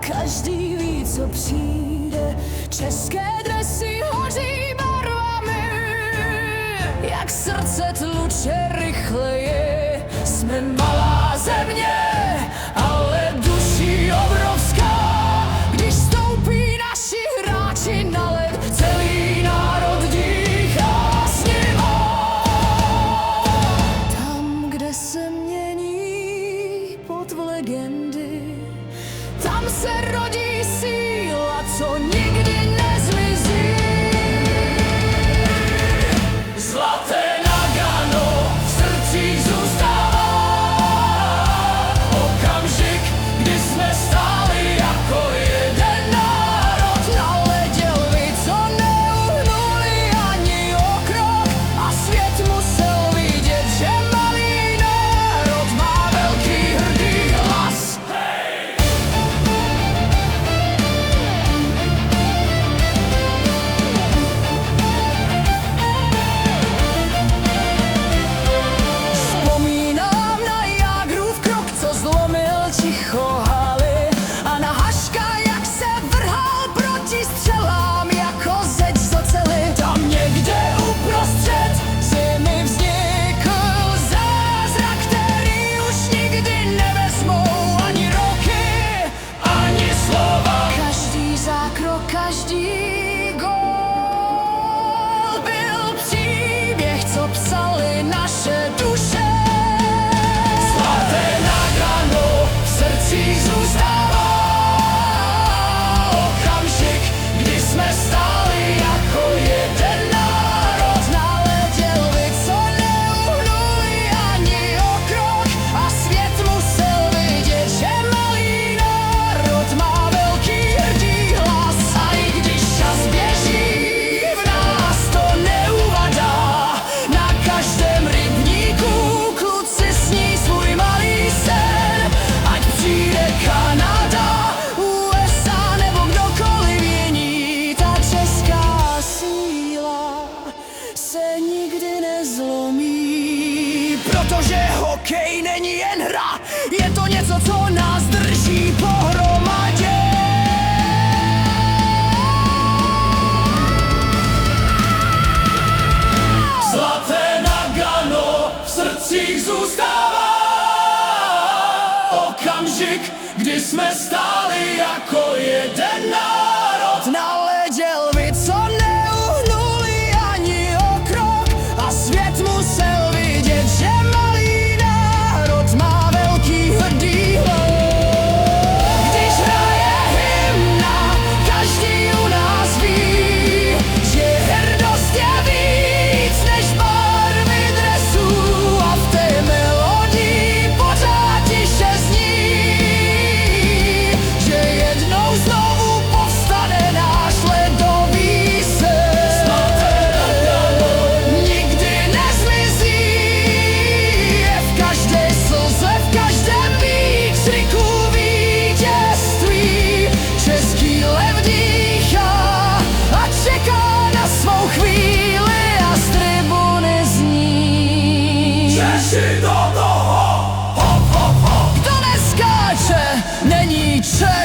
Každý ví, co přijde. České dresy hoří barvami, jak srdce tluče rychleji. Jsme malá země, ale duší obrovská. Když stoupí naši hráči na led, celý národ dýchá s nima. Tam, kde se mění pot v legendy, tam se rodí síla, co nikdy nezmizí. Zlaté Nagano v srdcích zůstává. Okamžik, kdy jsme stáli jako jeden národ. Na ledě lvi, co neuhnuli ani o krok. A svět musel vidět, že malý národ má velký hrdý hlas. A na Haška, jak se vrhal proti střelám jako zeď z oceli. Tam někde uprostřed zimy vznikl zázrak, který už nikdy nevezmou ani roky, ani slova. Každý zákrok, každý gól byl příběh, co psali naše duše. Zůstává okamžik, kdy jsme stáli jako jeden národ. Na ledě lvi, co neuhnuli ani o krok. A svět musel vidět, že malý národ má velký hrdý hlas. A i když čas běží, v nás to neuvadá. Na každém rybníku kluci sní svůj malý sen. Ať přijde Kanada, USA nebo kdokoliv jiný, ta česká síla se nikdy nezlomí. Protože hokej není jen hra, je to něco, co nás drží pohromadě. Zlaté Nagano v srdcích zůstává. Okamžik, kdy jsme stáli jako jeden národ. Na ledě lvi, co neuhnuli ani o krok. A svět musel vidět, že malý národ má velký hrdý hlas. Když hraje hymna, každý u nás ví, že hrdost je víc než barvy dresů. A v té melodii pořád tiše zní, že jednou znovu povstane náš ledový sen. Zlaté Nagano nikdy nezmizí, je v každé slze, v každém výkřiku vítězství. Český lev dýchá a čeká na svou chvíli a z tribuny zní: Češi do toho, hop, hop, hop. Kdo neskáče, není Čech.